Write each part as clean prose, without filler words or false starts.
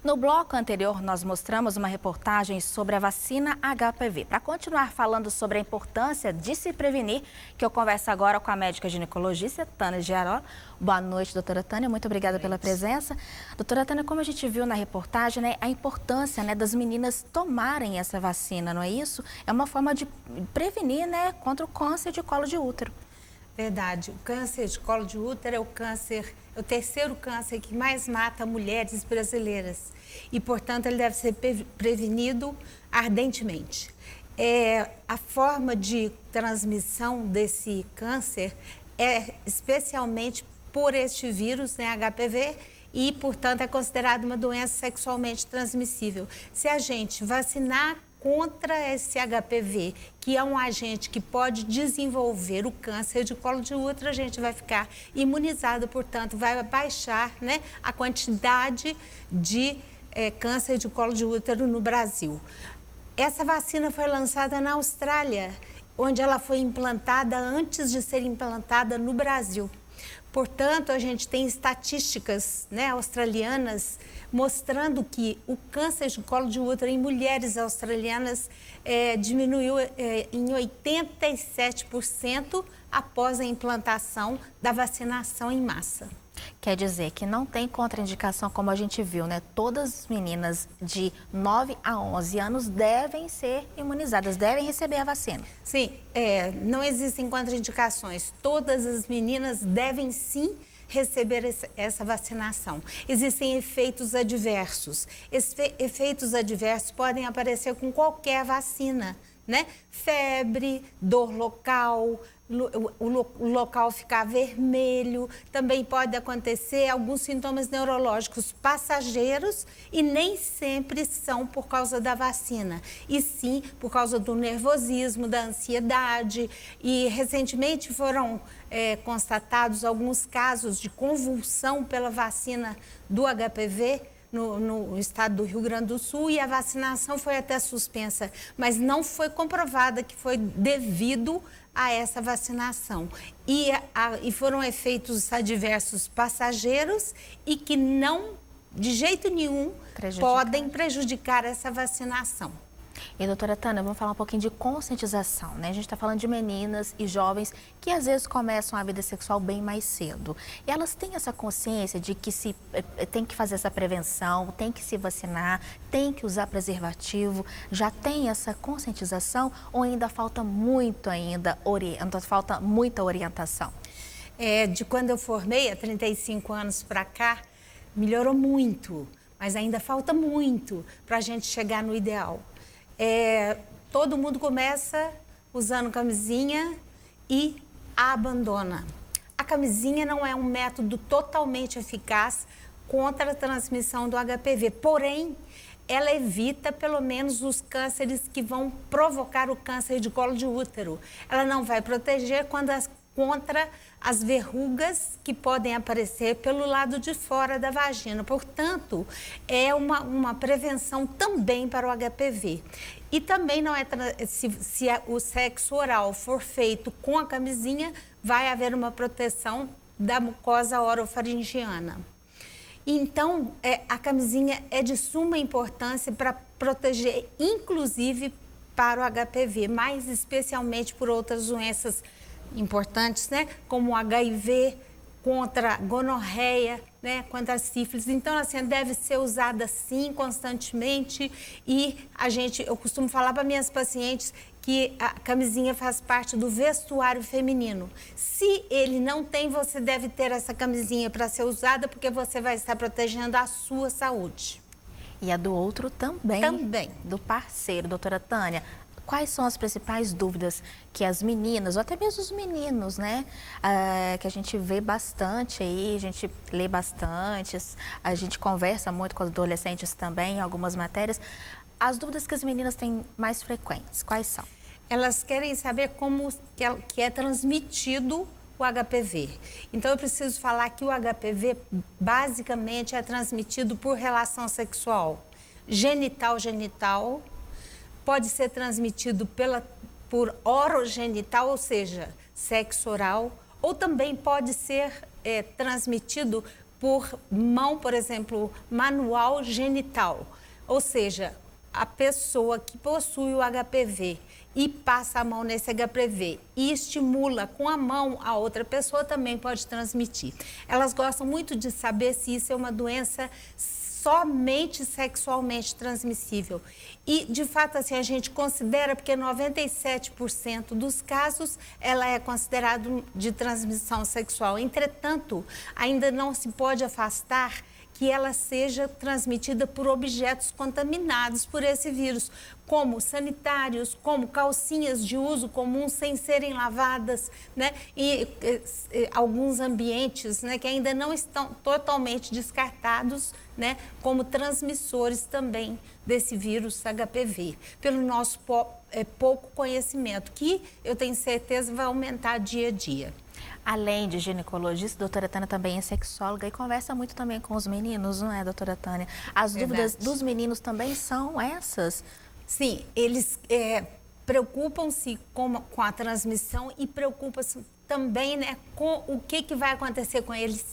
No bloco anterior, nós mostramos uma reportagem sobre a vacina HPV. Para continuar falando sobre a importância de se prevenir, que eu converso agora com a médica ginecologista, Tânia Giaró. Boa noite, doutora Tânia. Muito obrigada pela presença. Doutora Tânia, como a gente viu na reportagem, né, a importância, né, das meninas tomarem essa vacina, não é isso? É uma forma de prevenir, né, contra o câncer de colo de útero. Verdade. O câncer de colo de útero é o terceiro câncer que mais mata mulheres brasileiras. E, portanto, ele deve ser prevenido ardentemente. A forma de transmissão desse câncer é especialmente por este vírus, né, HPV, e, portanto, é considerado uma doença sexualmente transmissível. Se a gente vacinar contra esse HPV, que é um agente que pode desenvolver o câncer de colo de útero, a gente vai ficar imunizado, portanto, vai baixar, né, a quantidade de câncer de colo de útero no Brasil. Essa vacina foi lançada na Austrália, onde ela foi implantada antes de ser implantada no Brasil. Portanto, a gente tem estatísticas, né, australianas mostrando que o câncer de colo de útero em mulheres australianas diminuiu em 87% após a implantação da vacinação em massa. Quer dizer que não tem contraindicação, como a gente viu, né? Todas as meninas de 9 a 11 anos devem ser imunizadas, devem receber a vacina. Sim, não existem contraindicações. Todas as meninas devem sim receber essa vacinação. Existem efeitos adversos. Esses efeitos adversos podem aparecer com qualquer vacina, né? Febre, dor local, o local ficar vermelho, também pode acontecer alguns sintomas neurológicos passageiros e nem sempre são por causa da vacina, e sim por causa do nervosismo, da ansiedade. E recentemente foram constatados alguns casos de convulsão pela vacina do HPV, no estado do Rio Grande do Sul, e a vacinação foi até suspensa, mas não foi comprovada que foi devido a essa vacinação. E foram efeitos adversos passageiros e que não, de jeito nenhum, podem prejudicar essa vacinação. E, doutora Tânia, vamos falar um pouquinho de conscientização, né? A gente está falando de meninas e jovens que às vezes começam a vida sexual bem mais cedo. E elas têm essa consciência de que tem que fazer essa prevenção, tem que se vacinar, tem que usar preservativo. Já tem essa conscientização ou ainda falta muito falta muita orientação? De quando eu formei, há 35 anos para cá, melhorou muito, mas ainda falta muito para a gente chegar no ideal. Todo mundo começa usando camisinha e a abandona. A camisinha não é um método totalmente eficaz contra a transmissão do HPV, porém, ela evita pelo menos os cânceres que vão provocar o câncer de colo de útero. Ela não vai proteger contra as verrugas que podem aparecer pelo lado de fora da vagina. Portanto, é uma prevenção também para o HPV. E também não se o sexo oral for feito com a camisinha, vai haver uma proteção da mucosa orofaringiana. Então, a camisinha é de suma importância para proteger, inclusive para o HPV, mais especialmente por outras doenças importantes, né? Como o HIV, contra a gonorreia, né? Contra a sífilis. Então, assim, deve ser usada sim, constantemente. E eu costumo falar para minhas pacientes que a camisinha faz parte do vestuário feminino. Se ele não tem, você deve ter essa camisinha para ser usada, porque você vai estar protegendo a sua saúde. E a do outro também. Também. Do parceiro, doutora Tânia. Quais são as principais dúvidas que as meninas, ou até mesmo os meninos, né, que a gente vê bastante aí, a gente lê bastante, a gente conversa muito com os adolescentes também em algumas matérias. As dúvidas que as meninas têm mais frequentes, quais são? Elas querem saber como que é transmitido o HPV. Então, eu preciso falar que o HPV basicamente é transmitido por relação sexual genital-genital, pode ser transmitido por orogenital, ou seja, sexo oral, ou também pode ser transmitido por mão, por exemplo, manual genital. Ou seja, a pessoa que possui o HPV e passa a mão nesse HPV e estimula com a mão a outra pessoa, também pode transmitir. Elas gostam muito de saber se isso é uma doença somente sexualmente transmissível. E, de fato, assim, a gente considera, porque 97% dos casos ela é considerada de transmissão sexual. Entretanto, ainda não se pode afastar que ela seja transmitida por objetos contaminados por esse vírus, como sanitários, como calcinhas de uso comum sem serem lavadas, né? E alguns ambientes, né, que ainda não estão totalmente descartados, né, como transmissores também desse vírus HPV, pelo nosso pouco conhecimento, que eu tenho certeza vai aumentar dia a dia. Além de ginecologista, a doutora Tânia também é sexóloga e conversa muito também com os meninos, não é, doutora Tânia? As dúvidas dos meninos também são essas? Sim, eles preocupam-se com a transmissão e preocupam-se também, né, com o que vai acontecer com eles,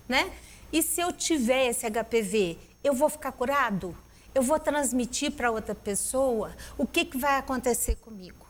né? E se eu tiver esse HPV, eu vou ficar curado? Eu vou transmitir para outra pessoa? O que vai acontecer comigo?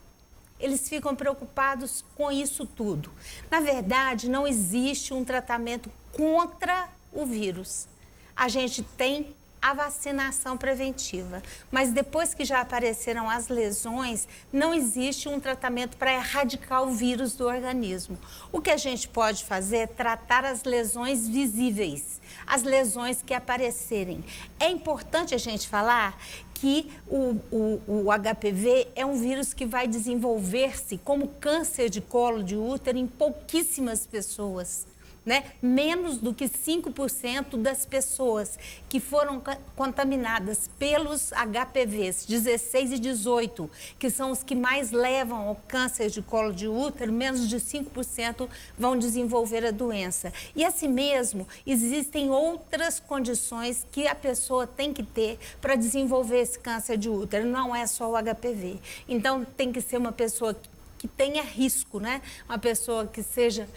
Eles ficam preocupados com isso tudo. Na verdade, não existe um tratamento contra o vírus. A gente tem a vacinação preventiva, mas depois que já apareceram as lesões, não existe um tratamento para erradicar o vírus do organismo. O que a gente pode fazer é tratar as lesões visíveis, as lesões que aparecerem. É importante a gente falar que o HPV é um vírus que vai desenvolver-se como câncer de colo de útero em pouquíssimas pessoas, né? Menos do que 5% das pessoas que foram contaminadas pelos HPVs 16 e 18, que são os que mais levam ao câncer de colo de útero, menos de 5% vão desenvolver a doença. E assim mesmo, existem outras condições que a pessoa tem que ter para desenvolver esse câncer de útero, não é só o HPV. Então, tem que ser uma pessoa que tenha risco, né? Uma pessoa que seja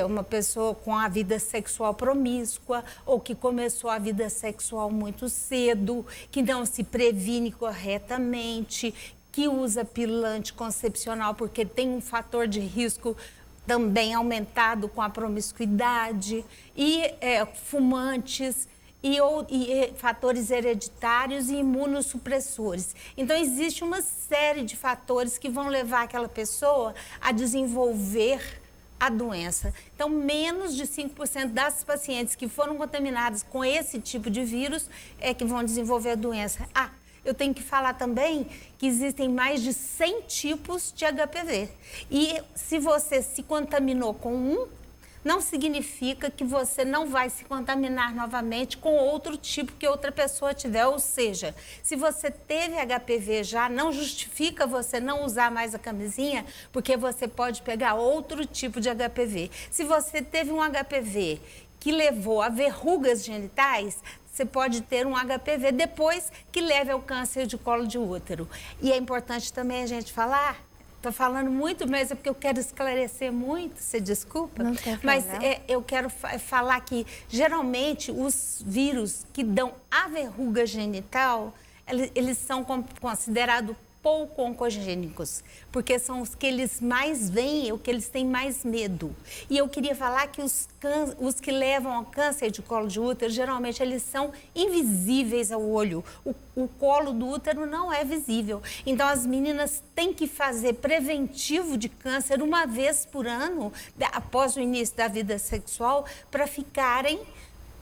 uma pessoa com a vida sexual promíscua ou que começou a vida sexual muito cedo, que não se previne corretamente, que usa pílula anticoncepcional porque tem um fator de risco também aumentado com a promiscuidade, e fumantes, e fatores hereditários e imunossupressores. Então, existe uma série de fatores que vão levar aquela pessoa a desenvolver a doença. Então, menos de 5% das pacientes que foram contaminadas com esse tipo de vírus é que vão desenvolver a doença. Eu tenho que falar também que existem mais de 100 tipos de HPV. E se você se contaminou com um, não significa que você não vai se contaminar novamente com outro tipo que outra pessoa tiver. Ou seja, se você teve HPV já, não justifica você não usar mais a camisinha, porque você pode pegar outro tipo de HPV. Se você teve um HPV que levou a verrugas genitais, você pode ter um HPV depois que leve ao câncer de colo de útero. E é importante também a gente falar. Estou falando muito, mas é porque eu quero esclarecer muito, você desculpa. Não tem mas problema. eu quero falar que, geralmente, os vírus que dão a verruga genital, eles são considerados pouco oncogênicos, porque são os que eles mais veem, o que eles têm mais medo. E eu queria falar que os que levam ao câncer de colo de útero, geralmente eles são invisíveis ao olho. O colo do útero não é visível. Então, as meninas têm que fazer preventivo de câncer uma vez por ano, após o início da vida sexual, para ficarem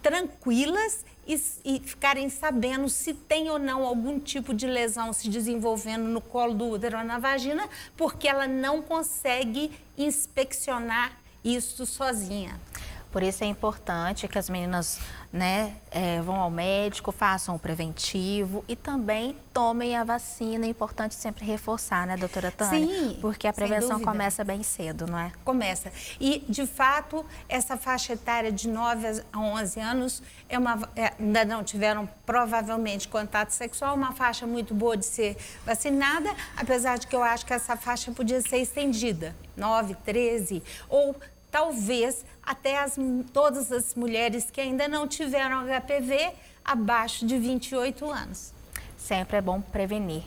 tranquilas e ficarem sabendo se tem ou não algum tipo de lesão se desenvolvendo no colo do útero ou na vagina, porque ela não consegue inspecionar isso sozinha. Por isso é importante que as meninas, né, vão ao médico, façam o preventivo e também tomem a vacina. É importante sempre reforçar, né, doutora Tânia? Sim, porque a prevenção sem dúvida. começa bem cedo, não é? Começa. E, de fato, essa faixa etária de 9 a 11 anos ainda não tiveram, provavelmente, contato sexual, uma faixa muito boa de ser vacinada, apesar de que eu acho que essa faixa podia ser estendida, 9, 13, ou talvez até todas as mulheres que ainda não tiveram HPV abaixo de 28 anos. Sempre é bom prevenir,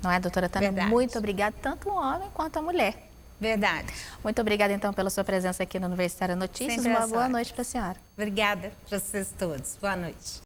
não é, doutora Tânia? Verdade. Muito obrigada, tanto o homem quanto a mulher. Verdade. Muito obrigada, então, pela sua presença aqui no Universitário Notícias. Sempre Uma à boa sorte. noite para a senhora. Obrigada para vocês todos. Boa noite.